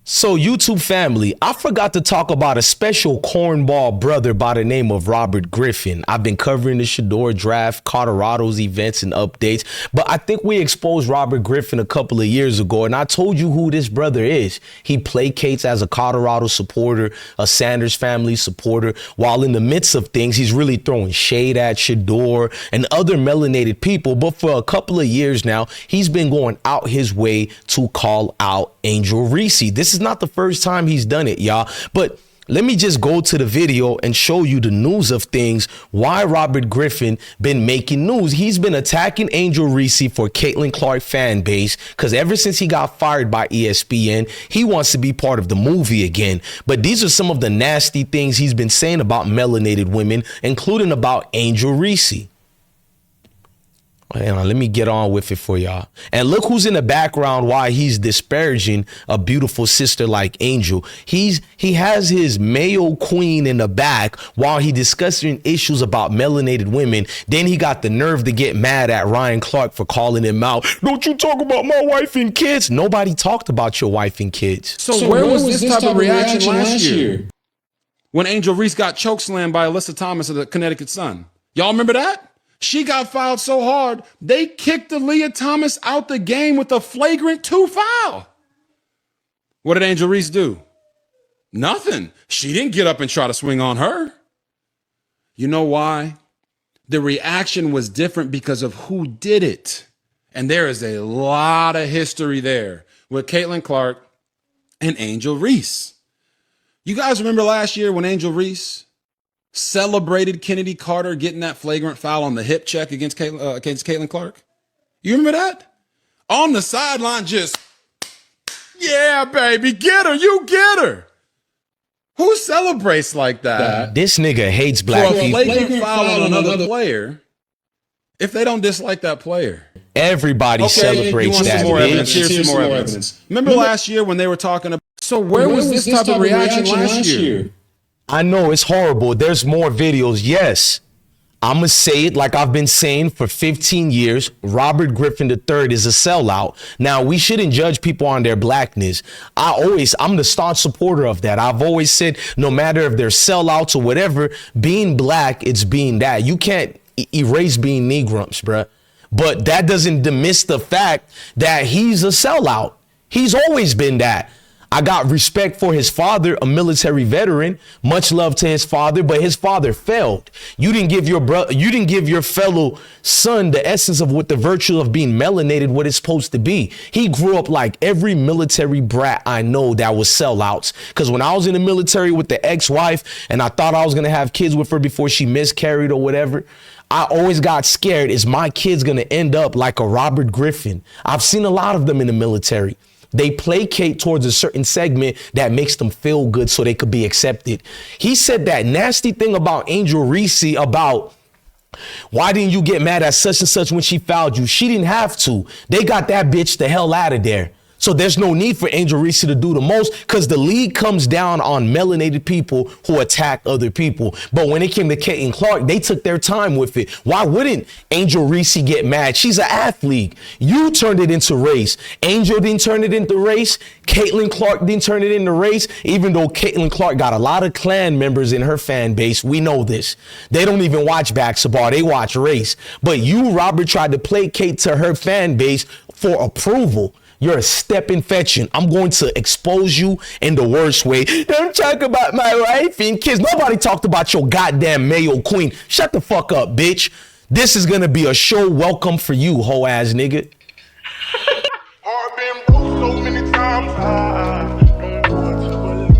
So YouTube family, I forgot to talk about a special cornball brother by the name of Robert Griffin. I've been covering the Shador draft, Colorado's events and updates, but I think we exposed Robert Griffin a couple of years ago, and I told you who this brother is. He placates as a Colorado supporter, a Sanders family supporter, while in the midst of things, he's really throwing shade at Shador and other melanated people. But for a couple of years now, he's been going out his way to call out Angel Reese. This is not the first time he's done it, y'all. But let me just go to the video and show you the news of things, why Robert Griffin been making news. He's been attacking Angel Reese for Caitlin Clark fan base because ever since he got fired by ESPN, he wants to be part of the movie again. But these are some of the nasty things he's been saying about melanated women, including about Angel Reese. Hang on, let me get on with it for y'all. And look who's in the background why he's disparaging a beautiful sister like Angel. He has his Mayo Queen in the back while he discussing issues about melanated women. Then he got the nerve to get mad at Ryan Clark for calling him out. Don't you talk about my wife and kids? Nobody talked about your wife and kids. So where was this type of reaction last year? When Angel Reese got chokeslammed by Alyssa Thomas of the Connecticut Sun. Y'all remember that? She got fouled so hard, they kicked Aaliyah Thomas out the game with a flagrant 2 foul. What did Angel Reese do? Nothing. She didn't get up and try to swing on her. You know why? The reaction was different because of who did it. And there is a lot of history there with Caitlin Clark and Angel Reese. You guys remember last year when Angel Reese celebrated Kennedy Carter getting that flagrant foul on the hip check against Caitlin Clark? You remember that? On the sideline, just, yeah, baby, get her, you get her. Who celebrates like that? This nigga hates black people. For a flagrant foul on another player, if they don't dislike that player. Everybody celebrates that, bitch. Here's some more evidence. Remember last year when they were talking about, so where was this type of reaction last year? I know it's horrible. There's more videos. Yes, I'm going to say it like I've been saying for 15 years. Robert Griffin III is a sellout. Now, we shouldn't judge people on their blackness. I'm the staunch supporter of that. I've always said no matter if they're sellouts or whatever, being black, it's being that. You can't erase being Negrumps, bruh. But that doesn't diminish the fact that he's a sellout. He's always been that. I got respect for his father, a military veteran. Much love to his father, but his father failed. You didn't give your fellow son the essence of what the virtue of being melanated, what it's supposed to be. He grew up like every military brat I know that was sellouts. Because when I was in the military with the ex-wife and I thought I was going to have kids with her before she miscarried or whatever, I always got scared. Is my kid's going to end up like a Robert Griffin? I've seen a lot of them in the military. They placate towards a certain segment that makes them feel good so they could be accepted. He said that nasty thing about Angel Reese about why didn't you get mad at such and such when she fouled you? She didn't have to. They got that bitch the hell out of there. So there's no need for Angel Reese to do the most because the league comes down on melanated people who attack other people. But when it came to Caitlin Clark, they took their time with it. Why wouldn't Angel Reese get mad? She's an athlete. You turned it into race. Angel didn't turn it into race. Caitlin Clark didn't turn it into race, even though Caitlin Clark got a lot of Klan members in her fan base. We know this. They don't even watch basketball. They watch race. But you, Robert, tried to placate to her fan base for approval. You're a stepping fetching. I'm going to expose you in the worst way. Don't talk about my wife and kids. Nobody talked about your goddamn Mayo Queen. Shut the fuck up, bitch. This is going to be a show welcome for you, hoe ass nigga. I've been broke so many times, I don't want to believe.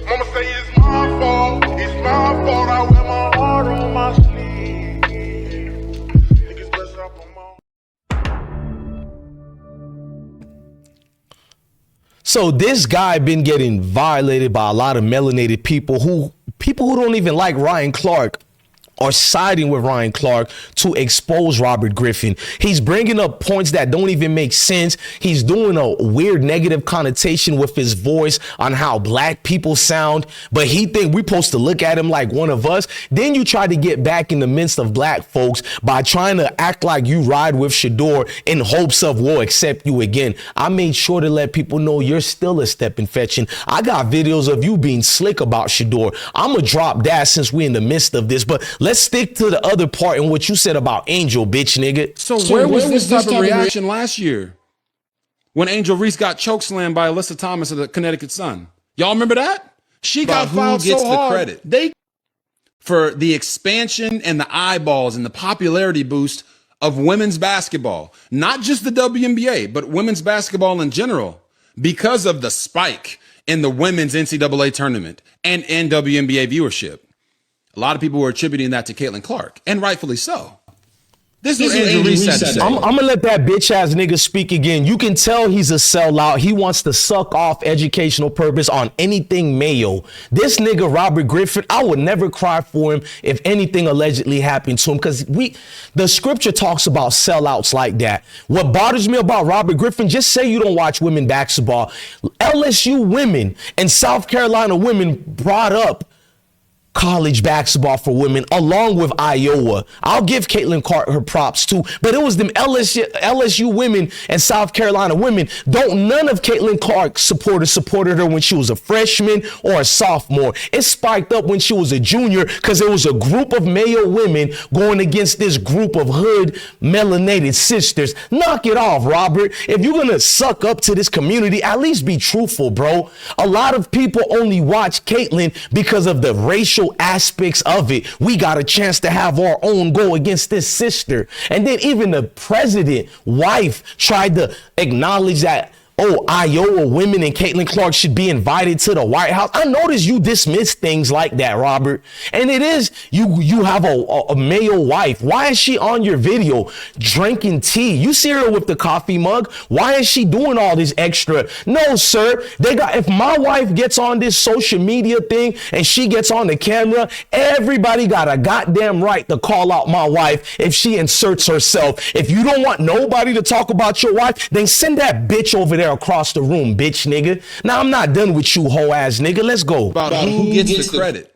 Mama say it's my fault. It's my fault. I wear my heart on my sleeve. So this guy been getting violated by a lot of melanated people who don't even like Ryan Clark are siding with Ryan Clark to expose Robert Griffin. He's bringing up points that don't even make sense. He's doing a weird negative connotation with his voice on how black people sound, but he think we're supposed to look at him like one of us. Then you try to get back in the midst of black folks by trying to act like you ride with Shador in hopes of we'll accept you again. I made sure to let people know you're still a stepping fetching. I got videos of you being slick about Shador. I'm going to drop that since we're in the midst of this, but let's stick to the other part and what you said about Angel, bitch nigga. So where was this type of reaction last year when Angel Reese got chokeslammed by Alyssa Thomas of the Connecticut Sun? Y'all remember that? She got filed so hard. For the expansion and the eyeballs and the popularity boost of women's basketball, not just the WNBA, but women's basketball in general, because of the spike in the women's NCAA tournament and WNBA viewership. A lot of people were attributing that to Caitlin Clark, and rightfully so. This is what Angel Reese had to say. I'm going to let that bitch ass nigga speak again. You can tell he's a sellout. He wants to suck off educational purpose on anything Mayo. This nigga, Robert Griffin, I would never cry for him if anything allegedly happened to him, because the scripture talks about sellouts like that. What bothers me about Robert Griffin, just say you don't watch women basketball. LSU women and South Carolina women brought up college basketball for women along with Iowa. I'll give Caitlin Clark her props too, but it was them LSU women and South Carolina women. None of Caitlin Clark's supported her when she was a freshman or a sophomore. It spiked up when she was a junior because there was a group of Mayo women going against this group of hood melanated sisters. Knock it off, Robert. If you're gonna suck up to this community, at least be truthful, bro. A lot of people only watch Caitlin because of the racial aspects of it. We got a chance to have our own go against this sister. And then even the president wife tried to acknowledge that, oh, Iowa women and Caitlin Clark should be invited to the White House. I noticed you dismiss things like that, Robert. And it is, you have a Mayo wife. Why is she on your video drinking tea? You see her with the coffee mug. Why is she doing all this extra? No, sir. If my wife gets on this social media thing and she gets on the camera, everybody got a goddamn right to call out my wife if she inserts herself. If you don't want nobody to talk about your wife, then send that bitch over there across the room, bitch nigga. Now I'm not done with you, hoe ass nigga. Let's go. About who gets the credit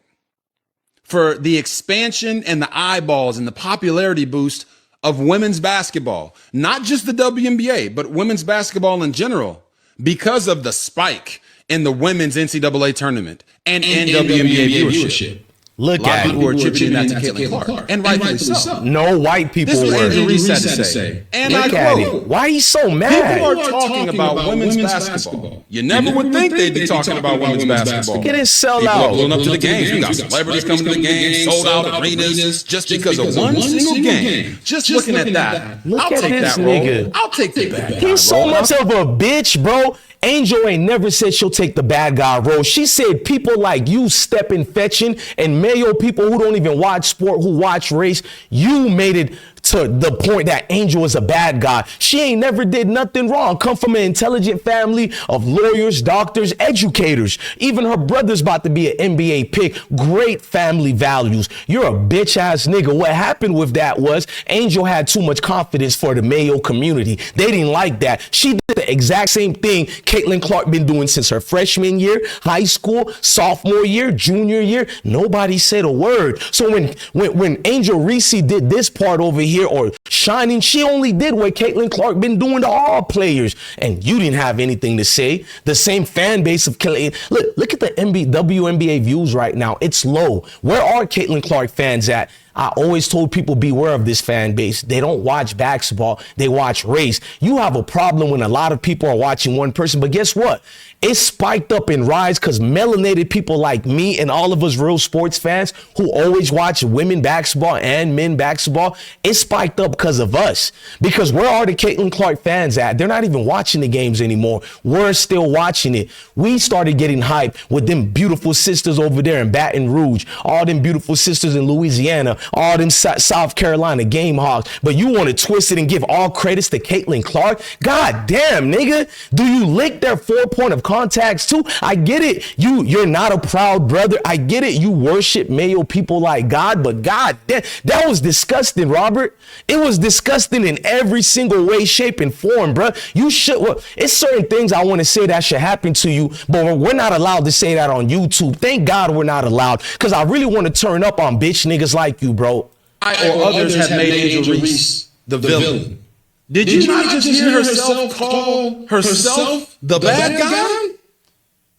for the expansion and the eyeballs and the popularity boost of women's basketball, not just the WNBA, but women's basketball in general, because of the spike in the women's NCAA tournament and WNBA viewership. Look at it. People were attributing that to Caitlin Clark, and rightfully so. No white people This is what were. Angel Reese had to say. And Look I at quote, it. Why are you so mad? people are talking about women's basketball. You never would think they'd be talking about women's basketball. Look at this People are sellout. pulling up to the games. We got celebrities coming to the games, sold out arenas, just because of one single game. Just looking at that, Look I'll at take this that role. nigga. I'll take the bad guy He's so role. much of a bitch, bro. Angel ain't never said she'll take the bad guy role. She said people like you stepping fetching and Mayo people who don't even watch sport, who watch race, you made it to the point that Angel is a bad guy. She ain't never did nothing wrong. Come from an intelligent family of lawyers, doctors, educators. Even her brother's about to be an NBA pick. Great family values. You're a bitch ass nigga. What happened with that was Angel had too much confidence for the Mayo community. They didn't like that. She did the exact same thing Caitlin Clark been doing since her freshman year, high school, sophomore year, junior year. Nobody said a word. So when Angel Reese did this part over here, or shining, she only did what Caitlin Clark been doing to all players, and you didn't have anything to say. The same fan base of Caitlin. Look at the WNBA views right now. It's low. Where are Caitlin Clark fans at? I always told people beware of this fan base. They don't watch basketball. They watch race. You have a problem when a lot of people are watching one person, but guess what? It spiked up and rise because melanated people like me and all of us real sports fans who always watch women basketball and men basketball, it spiked up because of us. Because where are the Caitlin Clark fans at? They're not even watching the games anymore. We're still watching it. We started getting hyped with them beautiful sisters over there in Baton Rouge, all them beautiful sisters in Louisiana. all them South Carolina game hogs, but you want to twist it and give all credits to Caitlin Clark? God damn, nigga. Do you lick their 4 point of contacts too? I get it. You're not a proud brother. I get it. You worship male people like God, but God damn, that was disgusting, Robert. It was disgusting in every single way, shape, and form, bro. You should, well, it's certain things I want to say that should happen to you, but we're not allowed to say that on YouTube. Thank God we're not allowed, because I really want to turn up on bitch niggas like you, bro. I or others have made Angel Reese the villain. Did you not just hear herself call herself the bad guy?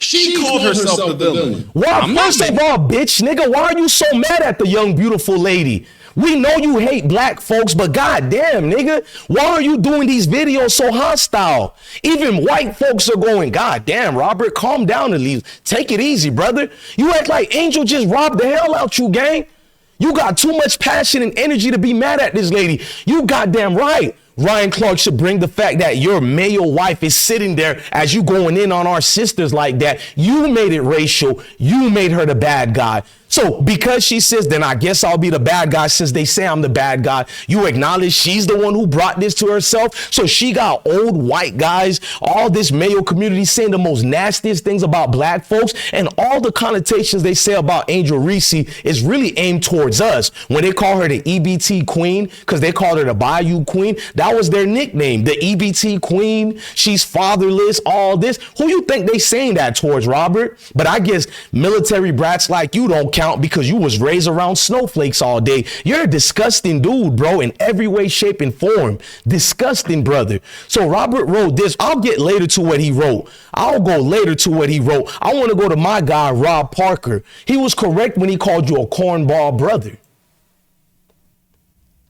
She called herself the villain. Why, first of all, bitch nigga, why are you so mad at the young beautiful lady? We know you hate black folks, but goddamn, nigga, why are you doing these videos so hostile? Even white folks are going, goddamn, Robert, calm down at least. Take it easy, brother. You act like Angel just robbed the hell out you, gang. You got too much passion and energy to be mad at this lady. You goddamn right. Ryan Clark should bring the fact that your male wife is sitting there as you going in on our sisters like that. You made it racial. You made her the bad guy. So because she says, then I guess I'll be the bad guy since they say I'm the bad guy. You acknowledge she's the one who brought this to herself. So she got old white guys, all this male community saying the most nastiest things about black folks, and all the connotations they say about Angel Reese is really aimed towards us. When they call her the EBT queen, because they called her the Bayou queen, that was their nickname, the EBT queen. She's fatherless, all this. Who you think they saying that towards, Robert? But I guess military brats like you don't count because you was raised around snowflakes all day. You're a disgusting dude, bro, in every way, shape, and form. Disgusting, brother. So Robert wrote this. I'll get later to what he wrote. I'll go later to what he wrote. I want to go to my guy, Rob Parker. He was correct when he called you a cornball brother.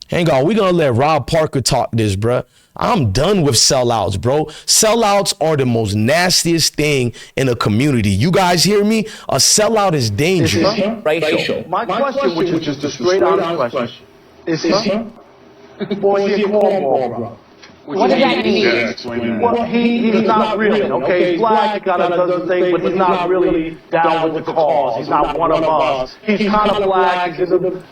Hang on, we're going to let Rob Parker talk this, bro. I'm done with sellouts, bro. Sellouts are the most nastiest thing in a community. You guys hear me? A sellout is dangerous. Racial. My question, which is just a straight honest question, is he or is he a cornball, bro? What does that mean? Well, he's not really, okay? He's black, he kind of does the thing, but he's not really down with the cause. He's not one of us. He's kind of black,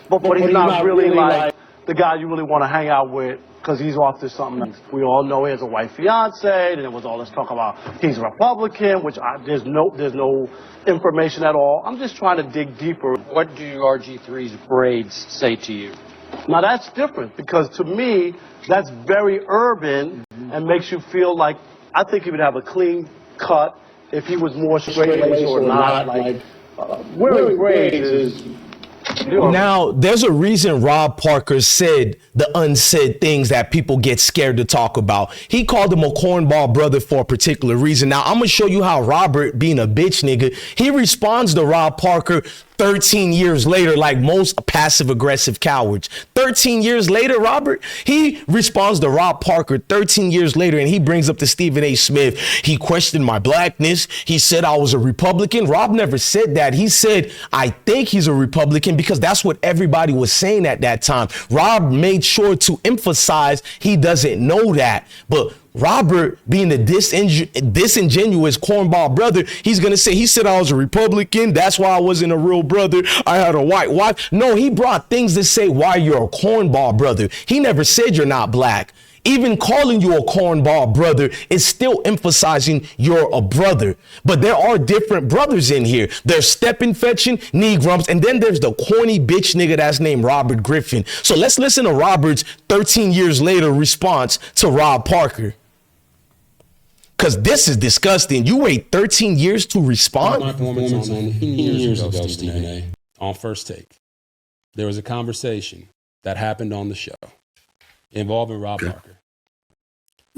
but he's not really like the guy you really want to hang out with, because he's off to something. We all know he has a white fiance, and there was all this talk about he's a Republican, which there's no information at all. I'm just trying to dig deeper. What do RG3's braids say to you? Now that's different, because to me, that's very urban and makes you feel like, I think he would have a clean cut if he was more straight-laced or not. Like, wearing braids is... Now, there's a reason Rob Parker said the unsaid things that people get scared to talk about. He called him a cornball brother for a particular reason. Now, I'm going to show you how Robert, being a bitch nigga, he responds to Rob Parker 13 years later, like most passive-aggressive cowards. 13 years later, Robert, he responds to Rob Parker 13 years later, and he brings up to Stephen A. Smith. He questioned my blackness. He said I was a Republican. Rob never said that. He said, I think he's a Republican, because that's what everybody was saying at that time. Rob made sure to emphasize he doesn't know that. But Robert, being the disingenuous cornball brother, he's going to say, he said I was a Republican. That's why I wasn't a real brother. I had a white wife. No, he brought things to say why you're a cornball brother. He never said you're not black. Even calling you a cornball brother is still emphasizing you're a brother. But there are different brothers in here. There's stepping fetching, knee grumps, and then there's the corny bitch nigga that's named Robert Griffin. So let's listen to Robert's 13 years later response to Rob Parker. Because this is disgusting. You wait 13 years to respond? My performance on 15 years ago, Stephen A. On First Take, there was a conversation that happened on the show involving Rob Parker.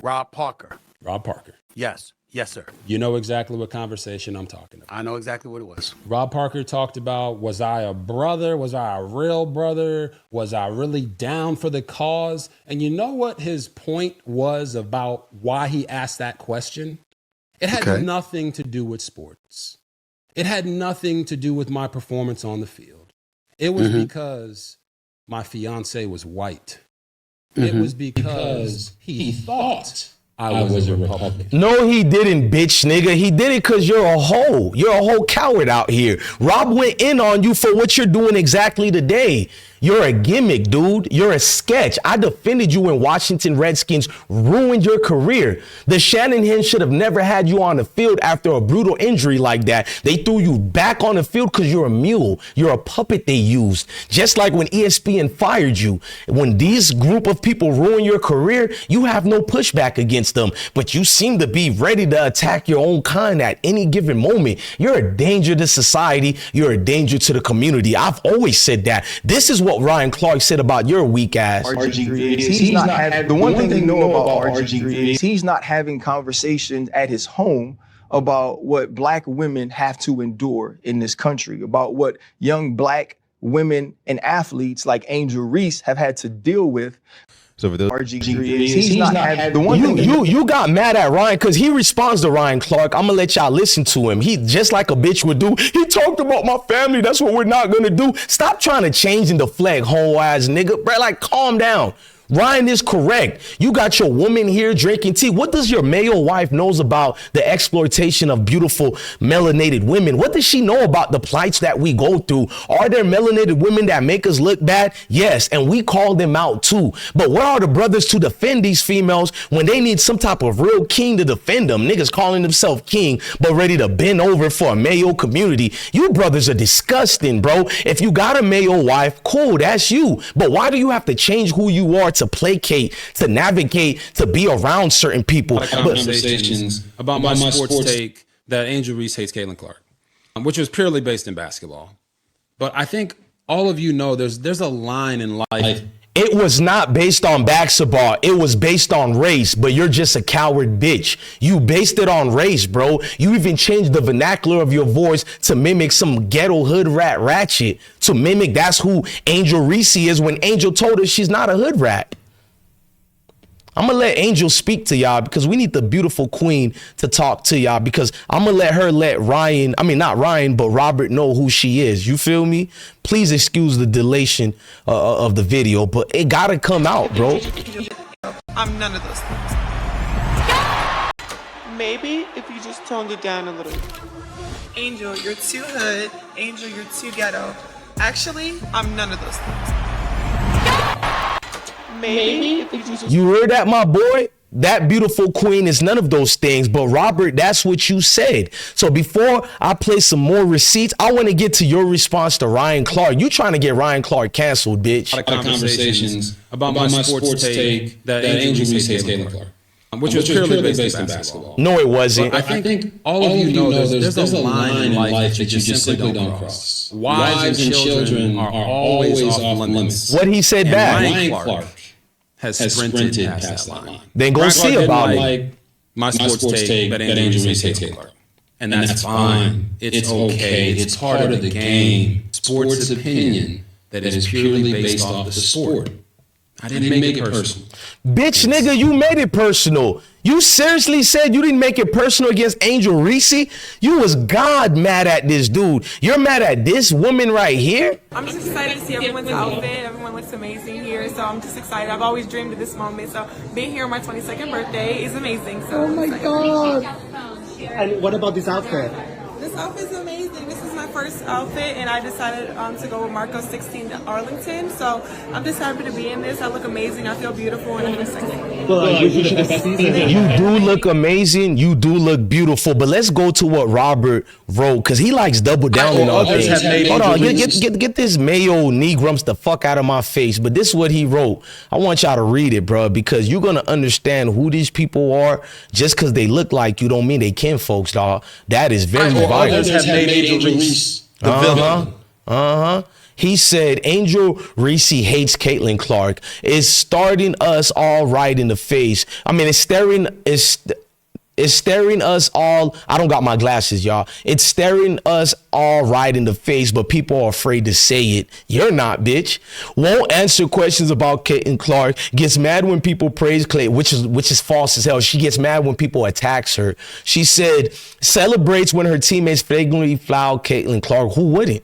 Rob Parker. Rob Parker. Yes. Yes, sir. You know exactly what conversation I'm talking about. I know exactly what it was. Rob Parker talked about, was I a brother? Was I a real brother? Was I really down for the cause? And you know what his point was about why he asked that question? It had nothing to do with sports. It had nothing to do with my performance on the field. It was because my fiance was white. It was because he thought I was a Republican. No, he didn't, bitch nigga. He did it because you're a hoe. You're a whole coward out here. Rob went in on you for what you're doing exactly today. You're a gimmick, dude. You're a sketch. I defended you when Washington Redskins ruined your career. The Shanahan should have never had you on the field after a brutal injury like that. They threw you back on the field because you're a mule. You're a puppet they used. Just like when ESPN fired you. When these group of people ruin your career, you have no pushback against them. But you seem to be ready to attack your own kind at any given moment. You're a danger to society. You're a danger to the community. I've always said that. This is what Ryan Clark said about your weak ass. RG3 is he's not having, the one thing they know about RG3 is he's not having conversations at his home about what black women have to endure in this country, about what young black women and athletes like Angel Reese have had to deal with. So for those RG3 is he's not having, the one thing you got mad at Ryan because he responds to Ryan Clark. I'm gonna let y'all listen to him. He just like a bitch would do. He talked about my family. That's what we're not gonna do. Stop trying to change and deflect, whole ass nigga. Bro, like calm down. Ryan is correct. You got your woman here drinking tea. What does your male wife knows about the exploitation of beautiful melanated women? What does she know about the plights that we go through? Are there melanated women that make us look bad? Yes, and we call them out too. But what are the brothers to defend these females when they need some type of real king to defend them? Niggas calling themselves king, but ready to bend over for a male community. You brothers are disgusting, bro. If you got a male wife, cool, that's you. But why do you have to change who you are to placate, to navigate, to be around certain people? Conversations about my sports take that Angel Reese hates Caitlin Clark, which was purely based in basketball. But I think all of you know there's a line in life. It was not based on basketball. It was based on race, but you're just a coward bitch. You based it on race, bro. You even changed the vernacular of your voice to mimic some ghetto hood rat ratchet, to mimic that's who Angel Reese is when Angel told us she's not a hood rat. I'm going to let Angel speak to y'all because we need the beautiful queen to talk to y'all because I'm going to let her let Ryan, I mean, not Ryan, but Robert know who she is. You feel me? Please excuse the delation of the video, but it got to come out, bro. I'm none of those things. Maybe if you just toned it down a little. Angel, you're too hood. Angel, you're too ghetto. Actually, I'm none of those things. Maybe if you just... You heard that, my boy? That beautiful queen is none of those things. But Robert, that's what you said. So before I play some more receipts, I want to get to your response to Ryan Clark. You trying to get Ryan Clark canceled, bitch. A lot of conversations about my sports take that Angel Reese hates Caitlin Clark, which was purely based in basketball. No, it wasn't. But I think all of you know there's a line in life that you just simply don't cross. Wives and children are always off limits. What he said back? Ryan Clark has sprinted past that line. Then go see about it. My sports take that Angel Reese hates Caitlin Clark. And that's fine. It's okay. It's part of the game. Sports opinion that is purely based off the sport. I didn't make it personal. Bitch, nigga, you made it personal. You seriously said you didn't make it personal against Angel Reese? You was God mad at this dude. You're mad at this woman right here? I'm just excited to see everyone's outfit. Everyone looks amazing here, so I'm just excited. I've always dreamed of this moment, so being here on my 22nd birthday is amazing. So oh my God. And what about this outfit? This outfit is amazing. This is my first outfit, and I decided to go with Marco 16 Arlington. So I'm just happy to be in this. I look amazing. I feel beautiful, and I feel sexy. You do look amazing. You do look beautiful. But let's go to what Robert wrote, because he likes double down on all things. Hold on, get this Mayo Negrums the fuck out of my face. But this is what he wrote. I want y'all to read it, bro, because you're gonna understand who these people are. Just because they look like you don't mean they kin folks, dog. That is very violent. Others have made Angel Reese the villain. He said Angel Reese hates Caitlin Clark. Is starting us all right in the face. I mean, it's staring us all. I don't got my glasses, y'all. It's staring us all right in the face, but people are afraid to say it. You're not, bitch. Won't answer questions about Caitlin Clark. Gets mad when people praise Clay, which is false as hell. She gets mad when people attacks her. She said celebrates when her teammates flagrantly foul Caitlin Clark. Who wouldn't?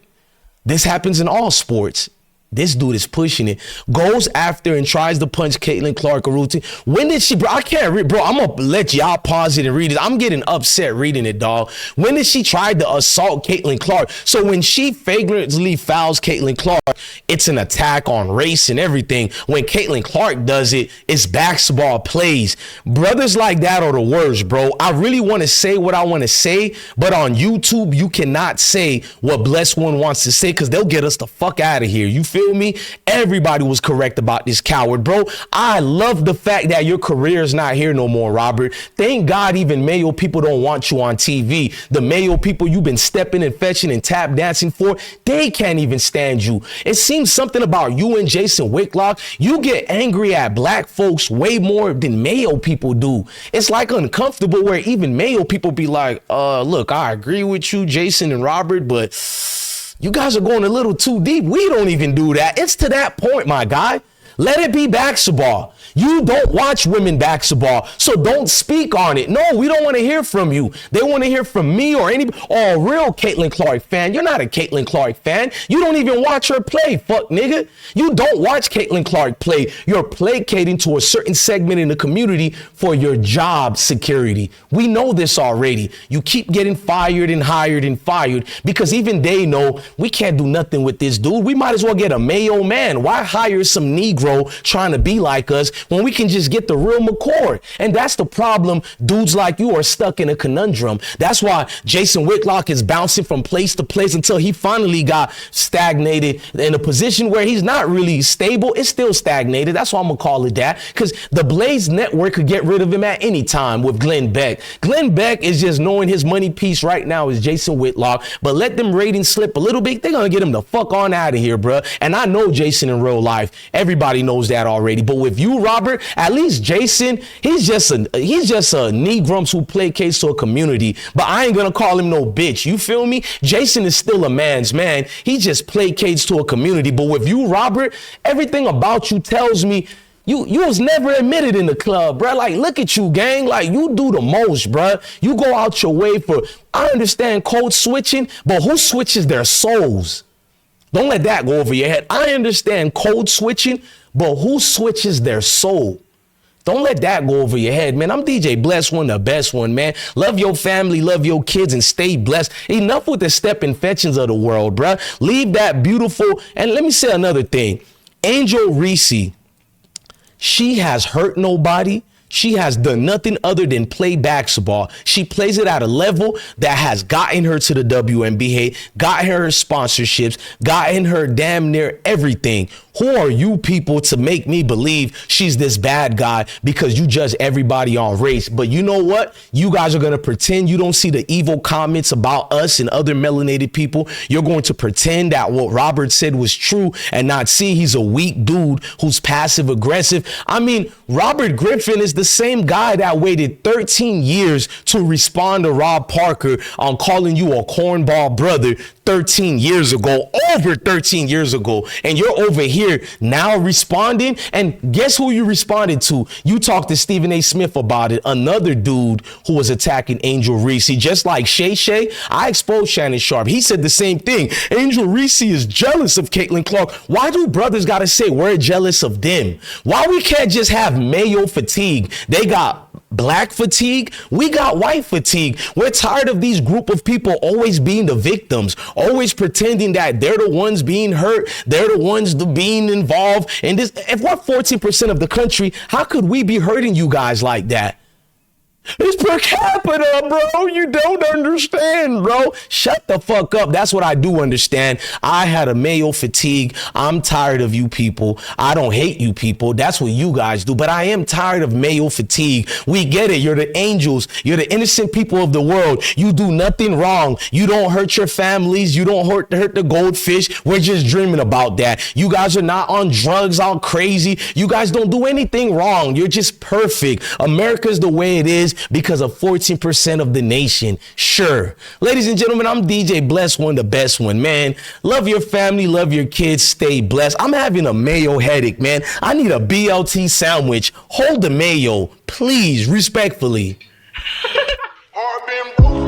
This happens in all sports. This dude is pushing it. Goes after and tries to punch Caitlin Clark a routine. When did she, bro? I can't read, bro. I'm gonna let y'all pause it and read it. I'm getting upset reading it, dog. When did she try to assault Caitlin Clark? So when she flagrantly fouls Caitlin Clark, it's an attack on race and everything. When Caitlin Clark does it, it's basketball plays. Brothers like that are the worst, bro. I really want to say what I want to say, but on YouTube, you cannot say what Blessed One wants to say because they'll get us the fuck out of here. You feel me? Everybody was correct about this coward, bro. I love the fact that your career is not here no more, Robert. Thank God even Mayo people don't want you on TV. The Mayo people you've been stepping and fetching and tap dancing for, they can't even stand you. It seems something about you and Jason Whitlock. You get angry at black folks way more than Mayo people do. It's like uncomfortable where even Mayo people be like, look, I agree with you, Jason and Robert, but you guys are going a little too deep. We don't even do that. It's to that point, my guy. Let it be basketball. You don't watch women basketball, so don't speak on it. No, we don't want to hear from you. They want to hear from me or any a real Caitlin Clark fan. You're not a Caitlin Clark fan. You don't even watch her play, fuck nigga. You don't watch Caitlin Clark play. You're placating to a certain segment in the community for your job security. We know this already. You keep getting fired and hired and fired because even they know we can't do nothing with this dude. We might as well get a Mayo man. Why hire some Negro trying to be like us when we can just get the real McCord? And that's the problem. Dudes like you are stuck in a conundrum. That's why Jason Whitlock is bouncing from place to place until he finally got stagnated in a position where he's not really stable. It's still stagnated. That's why I'm gonna call it that, because the Blaze Network could get rid of him at any time with Glenn Beck. Glenn Beck is just knowing his money piece right now is Jason Whitlock, but let them ratings slip a little bit, they're gonna get him the fuck on out of here, bro. And I know Jason in real life. Everybody knows that already. But with you, Robert, at least Jason, he's just a Negrums who placates to a community. But I ain't gonna call him no bitch. You feel me? Jason is still a man's man. He just placates to a community. But with you, Robert, everything about you tells me you was never admitted in the club, bruh. Like, look at you, gang. Like, you do the most, bruh. You go out your way for, I understand code switching, but who switches their souls? Don't let that go over your head. I understand code switching, but who switches their soul? Don't let that go over your head, man. I'm DJ Blessed One, the best one, man. Love your family, love your kids, and stay blessed. Enough with the step and fetchings of the world, bruh. Leave that beautiful. And let me say another thing. Angel Reese, she has hurt nobody. She has done nothing other than play basketball. She plays it at a level that has gotten her to the WNBA, gotten her sponsorships, gotten her damn near everything. Who are you people to make me believe she's this bad guy because you judge everybody on race? But you know what? You guys are going to pretend you don't see the evil comments about us and other melanated people. You're going to pretend that what Robert said was true and not see he's a weak dude who's passive aggressive. I mean, Robert Griffin is the same guy that waited 13 years to respond to Rob Parker on calling you a cornball brother 13 years ago, over 13 years ago. And you're over here now responding. And guess who you responded to? You talked to Stephen A. Smith about it, another dude who was attacking Angel Reese. Just like Shay Shay, I exposed Shannon Sharp. He said the same thing. Angel Reese is jealous of Caitlin Clark. Why do brothers got to say we're jealous of them? Why we can't just have Mayo fatigue? They got black fatigue. We got white fatigue. We're tired of these group of people always being the victims, always pretending that they're the ones being hurt. They're the ones being involved in this. If we're 14% of the country, how could we be hurting you guys like that? It's per capita, bro. You don't understand, bro. Shut the fuck up. That's what I do understand. I had a Mayo fatigue. I'm tired of you people. I don't hate you people. That's what you guys do. But I am tired of Mayo fatigue. We get it. You're the angels. You're the innocent people of the world. You do nothing wrong. You don't hurt your families. You don't hurt the goldfish. We're just dreaming about that. You guys are not on drugs, all crazy. You guys don't do anything wrong. You're just perfect. America's the way it is because of 14% of the nation. Sure. Ladies and gentlemen, I'm DJ Blessed One, the best one, man. Love your family, love your kids, stay blessed. I'm having a Mayo headache, man. I need a BLT sandwich. Hold the Mayo, please, respectfully. I've been broke